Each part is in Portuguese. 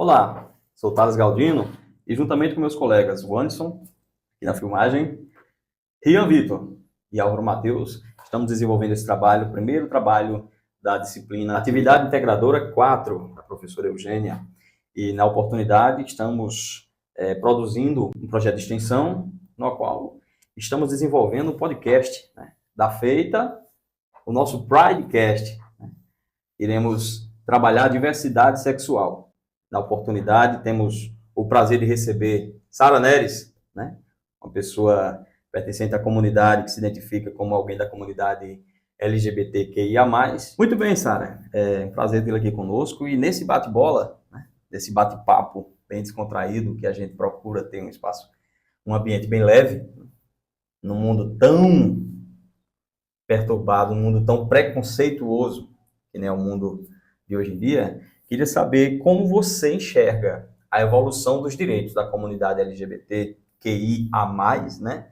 Olá, sou Thales Galdino e juntamente com meus colegas Wanderson, aqui na filmagem, Rian Vitor e Álvaro Matheus, estamos desenvolvendo esse trabalho, o primeiro trabalho da disciplina Atividade Integradora 4, da professora Eugênia. E na oportunidade estamos produzindo um projeto de extensão no qual estamos desenvolvendo um podcast, né, da feita, o nosso Pridecast. Iremos trabalhar a diversidade sexual. Na oportunidade, temos o prazer de receber Sara Neres, né? Uma pessoa pertencente à comunidade, que se identifica como alguém da comunidade LGBTQIA+. Muito bem, Sara. É um prazer tê-la aqui conosco. E nesse bate-bola, né? Nesse bate-papo bem descontraído, que a gente procura ter um espaço, um ambiente bem leve, num mundo tão perturbado, num mundo tão preconceituoso, que nem é o mundo de hoje em dia, queria saber como você enxerga a evolução dos direitos da comunidade LGBTQIA+, né?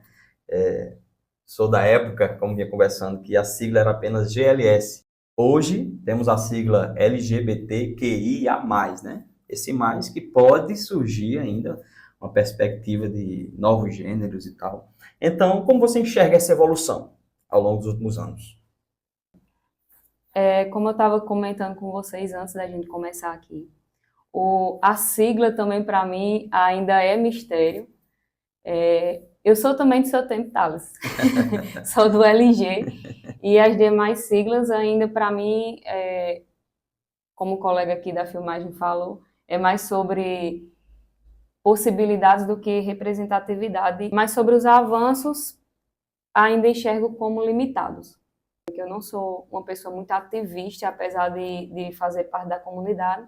Sou da época, como vinha conversando, que a sigla era apenas GLS. Hoje, temos a sigla LGBTQIA+, né? Esse mais que pode surgir ainda uma perspectiva de novos gêneros e tal. Então, como você enxerga essa evolução ao longo dos últimos anos? Como eu estava comentando com vocês antes da gente começar aqui, a sigla também para mim ainda é mistério. Eu sou também do seu tempo, Thales. Sou do LG. E as demais siglas ainda para mim, como o colega aqui da filmagem falou, é mais sobre possibilidades do que representatividade, mas sobre os avanços ainda enxergo como limitados. Porque eu não sou uma pessoa muito ativista, apesar de fazer parte da comunidade.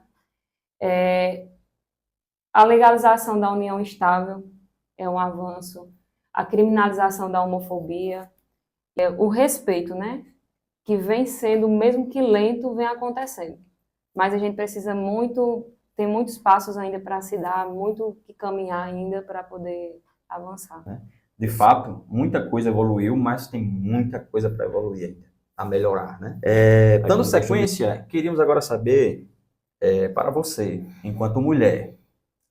A legalização da união estável é um avanço, a criminalização da homofobia, o respeito, né? Que vem sendo, mesmo que lento, vem acontecendo. Mas a gente precisa muito, tem muitos passos ainda para se dar, muito que caminhar ainda para poder avançar. De fato, muita coisa evoluiu, mas tem muita coisa para evoluir ainda, a melhorar, né? Dando sequência, queríamos agora saber, para você, enquanto mulher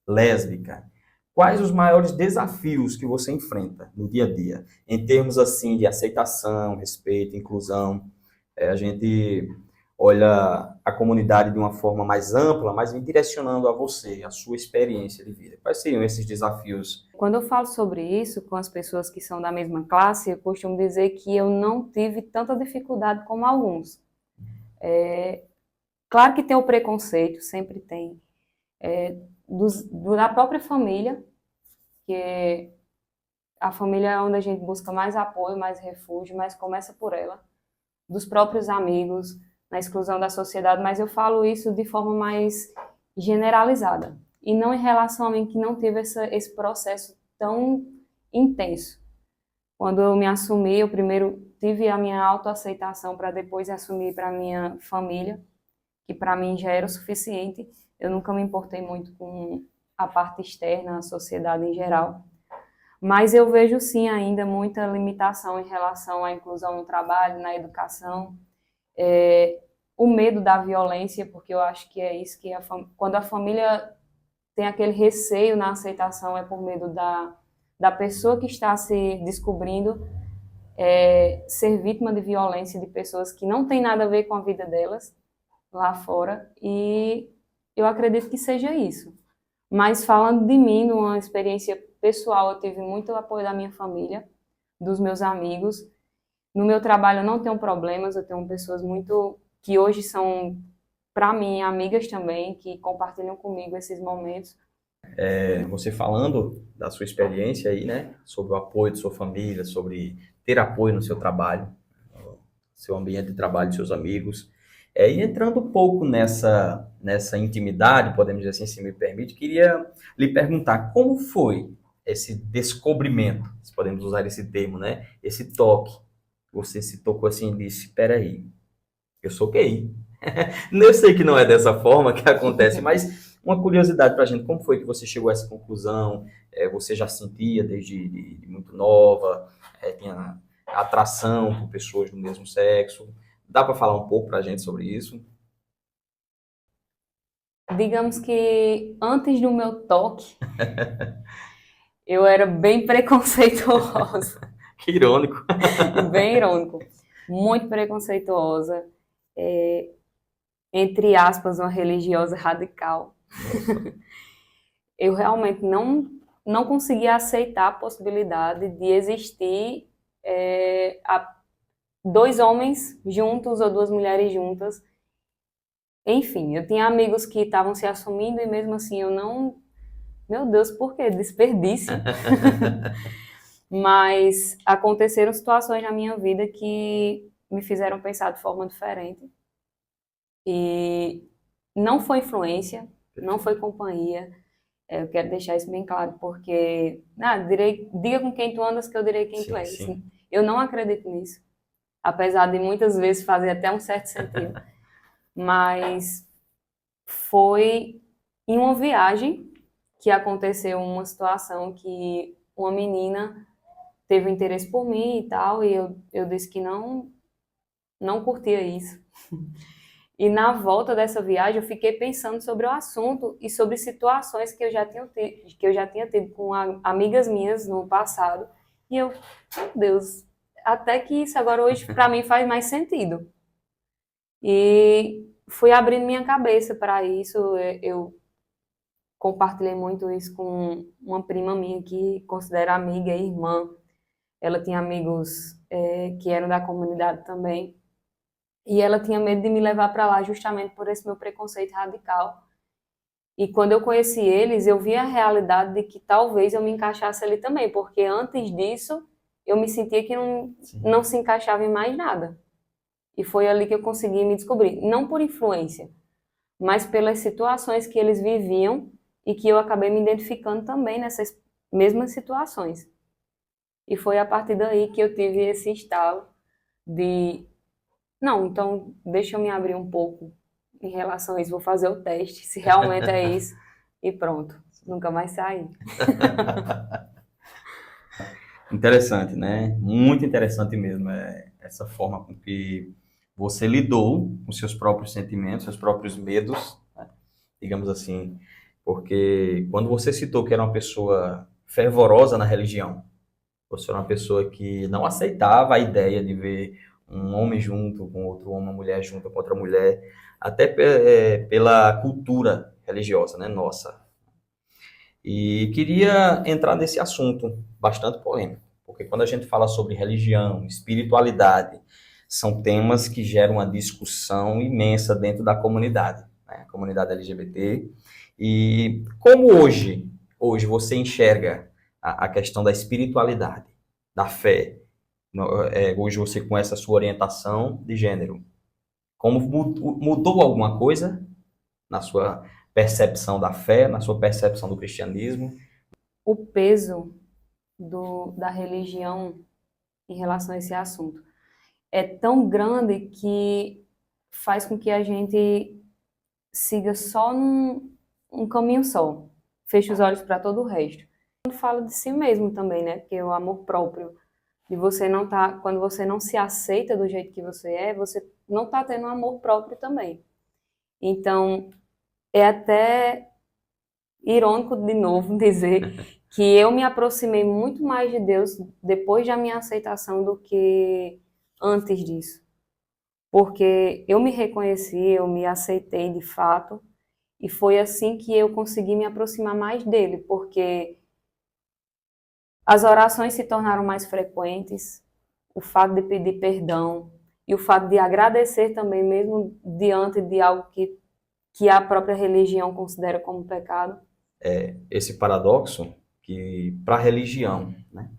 lésbica, quais os maiores desafios que você enfrenta no dia a dia, em termos assim de aceitação, respeito, inclusão? A gente olha a comunidade de uma forma mais ampla, mas vem direcionando a você, a sua experiência de vida. Quais seriam esses desafios? Quando eu falo sobre isso com as pessoas que são da mesma classe, eu costumo dizer que eu não tive tanta dificuldade como alguns. Claro que tem o preconceito, sempre tem. Da própria família, que a família é onde a gente busca mais apoio, mais refúgio, mas começa por ela. Dos próprios amigos, na exclusão da sociedade, mas eu falo isso de forma mais generalizada. E não em relação a mim que não teve esse processo tão intenso. Quando eu me assumi, eu primeiro tive a minha autoaceitação para depois assumir para a minha família, que para mim já era o suficiente. Eu nunca me importei muito com a parte externa, a sociedade em geral. Mas eu vejo sim ainda muita limitação em relação à inclusão no trabalho, na educação, o medo da violência, porque eu acho que é isso que quando a família tem aquele receio na aceitação é por medo da pessoa que está se descobrindo ser vítima de violência de pessoas que não tem nada a ver com a vida delas lá fora, e eu acredito que seja isso. Mas falando de mim, numa experiência pessoal, eu tive muito apoio da minha família, dos meus amigos. No meu trabalho eu não tenho problemas, eu tenho pessoas muito que hoje são, para mim, amigas também, que compartilham comigo esses momentos. Você falando da sua experiência aí, né, sobre o apoio de sua família, sobre ter apoio no seu trabalho, no seu ambiente de trabalho, seus amigos, e entrando um pouco nessa intimidade, podemos dizer assim, se me permite, queria lhe perguntar como foi esse descobrimento, se podemos usar esse termo, né, esse toque. Você se tocou assim e disse, espera aí, eu sou gay. Eu sei que não é dessa forma que acontece, mas uma curiosidade para a gente, como foi que você chegou a essa conclusão? Você já sentia desde de muito nova, tinha atração por pessoas do mesmo sexo? Dá para falar um pouco para a gente sobre isso? digamos que antes do meu toque, eu era bem preconceituosa, Que irônico. bem irônico, muito preconceituosa, é, entre aspas, uma religiosa radical. Nossa. Eu realmente não conseguia aceitar a possibilidade de existir dois homens juntos ou duas mulheres juntas. Enfim, eu tinha amigos que estavam se assumindo e mesmo assim eu não. Meu Deus, por quê? Desperdício. Mas aconteceram situações na minha vida que me fizeram pensar de forma diferente. E não foi influência, não foi companhia. Eu quero deixar isso bem claro, porque diga com quem tu andas que eu direi quem tu Sim, és. sim. Eu não acredito nisso, apesar de muitas vezes fazer até um certo sentido. Mas foi em uma viagem que aconteceu uma situação que uma menina teve interesse por mim e tal, e eu disse que não curtia isso. E na volta dessa viagem eu fiquei pensando sobre o assunto e sobre situações que eu já tinha tido com amigas minhas no passado. E eu, meu Deus, até que isso agora hoje para mim faz mais sentido. E fui abrindo minha cabeça para isso. Eu compartilhei muito isso com uma prima minha que considero amiga e irmã. Ela tinha amigos que eram da comunidade também. E ela tinha medo de me levar para lá justamente por esse meu preconceito radical. E quando eu conheci eles, eu vi a realidade de que talvez eu me encaixasse ali também, porque antes disso eu me sentia que Sim. não se encaixava em mais nada. E foi ali que eu consegui me descobrir. Não por influência, mas pelas situações que eles viviam e que eu acabei me identificando também nessas mesmas situações. E foi a partir daí que eu tive esse estalo de, não, então deixa eu me abrir um pouco em relação a isso, vou fazer o teste, se realmente é isso, e pronto, nunca mais saí. Interessante, né? Muito interessante mesmo, essa forma com que você lidou com seus próprios sentimentos, seus próprios medos, né? Digamos assim, porque quando você citou que era uma pessoa fervorosa na religião, você era uma pessoa que não aceitava a ideia de ver um homem junto com outro homem, uma mulher junto com outra mulher, até pela cultura religiosa, né, nossa. E queria entrar nesse assunto bastante polêmico, porque quando a gente fala sobre religião, espiritualidade, são temas que geram uma discussão imensa dentro da comunidade, né? A comunidade LGBT. E como hoje você enxerga a questão da espiritualidade, da fé? Hoje você com essa sua orientação de gênero, como mudou alguma coisa na sua percepção da fé, na sua percepção do cristianismo? O peso da religião em relação a esse assunto é tão grande que faz com que a gente siga só um caminho só, feche os olhos para todo o resto. Quando fala de si mesmo também, né? Porque o amor próprio, de você não tá, quando você não se aceita do jeito que você não está tendo um amor próprio também. Então, é até irônico de novo dizer que eu me aproximei muito mais de Deus depois da minha aceitação do que antes disso. Porque eu me reconheci, eu me aceitei de fato, e foi assim que eu consegui me aproximar mais dele, porque as orações se tornaram mais frequentes, o fato de pedir perdão e o fato de agradecer também, mesmo diante de algo que a própria religião considera como pecado. Esse paradoxo que para a religião, né?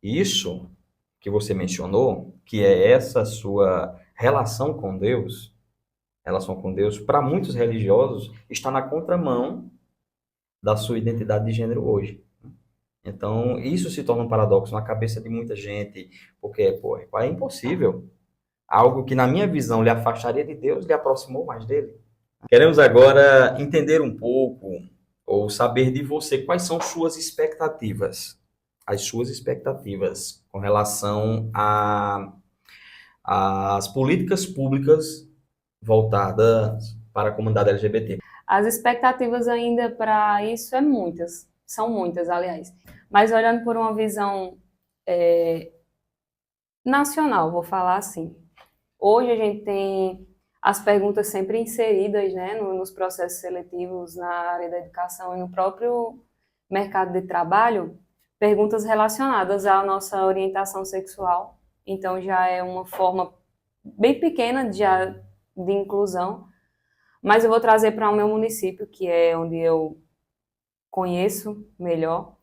Isso que você mencionou, que é essa sua relação com Deus, para muitos religiosos está na contramão da sua identidade de gênero hoje. Então, isso se torna um paradoxo na cabeça de muita gente, porque, pô, é impossível. Algo que, na minha visão, lhe afastaria de Deus, lhe aproximou mais dele. Queremos agora entender um pouco, ou saber de você, quais são suas expectativas, as suas expectativas com relação às políticas públicas voltadas para a comunidade LGBT. As expectativas ainda para isso são muitas, aliás. Mas olhando por uma visão nacional, vou falar assim. Hoje a gente tem as perguntas sempre inseridas, né, nos processos seletivos na área da educação e no próprio mercado de trabalho, perguntas relacionadas à nossa orientação sexual. Então já é uma forma bem pequena de inclusão, mas eu vou trazer para o meu município, que é onde eu conheço melhor.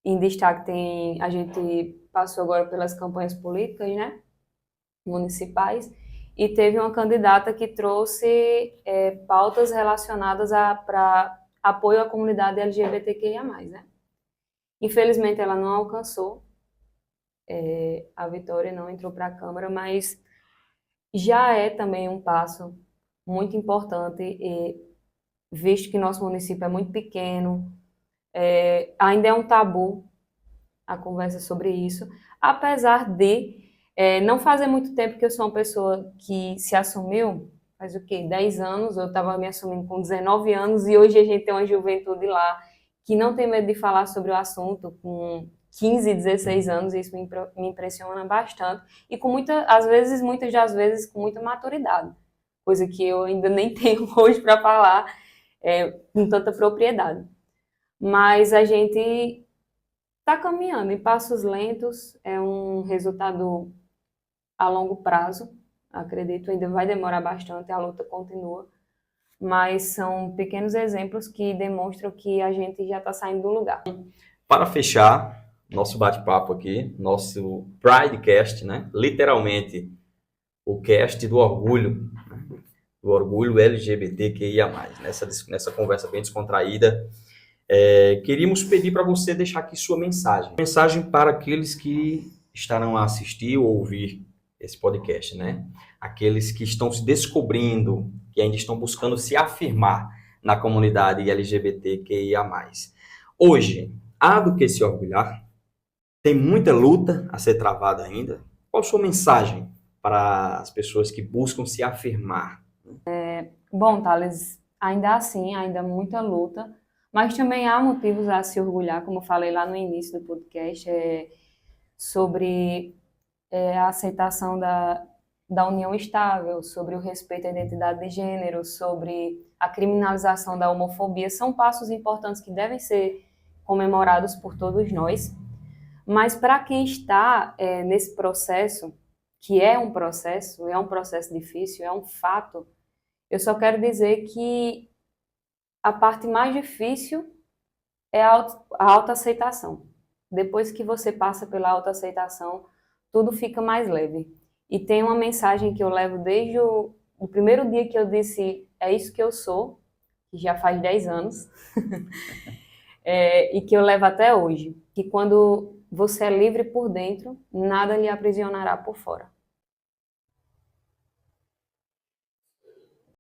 Em destaque a gente passou agora pelas campanhas políticas, né, municipais, e teve uma candidata que trouxe pautas relacionadas para apoio à comunidade LGBTQIA+, né? Infelizmente ela não alcançou a vitória, não entrou para a Câmara, mas já é também um passo muito importante, visto que nosso município é muito pequeno, ainda é um tabu a conversa sobre isso, apesar de não fazer muito tempo que eu sou uma pessoa que se assumiu, faz o quê? 10 anos, eu estava me assumindo com 19 anos e hoje a gente tem uma juventude lá que não tem medo de falar sobre o assunto com 15, 16 anos, e isso me impressiona bastante, e com muitas das vezes com muita maturidade, coisa que eu ainda nem tenho hoje para falar com tanta propriedade. Mas a gente está caminhando em passos lentos, é um resultado a longo prazo, acredito, ainda vai demorar bastante, a luta continua, mas são pequenos exemplos que demonstram que a gente já está saindo do lugar. Para fechar nosso bate-papo aqui, nosso Pridecast, né? Literalmente o cast do orgulho, né? Do orgulho LGBTQIA+, nessa conversa bem descontraída. Queríamos pedir para você deixar aqui sua mensagem para aqueles que estarão a assistir ou ouvir esse podcast, né? Aqueles que estão se descobrindo, que ainda estão buscando se afirmar na comunidade LGBTQIA+. Hoje, há do que se orgulhar, tem muita luta a ser travada ainda. Qual a sua mensagem para as pessoas que buscam se afirmar? Bom, Thales, ainda assim, ainda muita luta, mas também há motivos a se orgulhar, como eu falei lá no início do podcast, sobre a aceitação da união estável, sobre o respeito à identidade de gênero, sobre a criminalização da homofobia. São passos importantes que devem ser comemorados por todos nós, mas para quem está nesse processo, que é um processo difícil, é um fato, eu só quero dizer que a parte mais difícil é a autoaceitação. Depois que você passa pela autoaceitação, tudo fica mais leve. E tem uma mensagem que eu levo desde o primeiro dia que eu disse, é isso que eu sou, que já faz 10 anos, e que eu levo até hoje, que quando você é livre por dentro, nada lhe aprisionará por fora.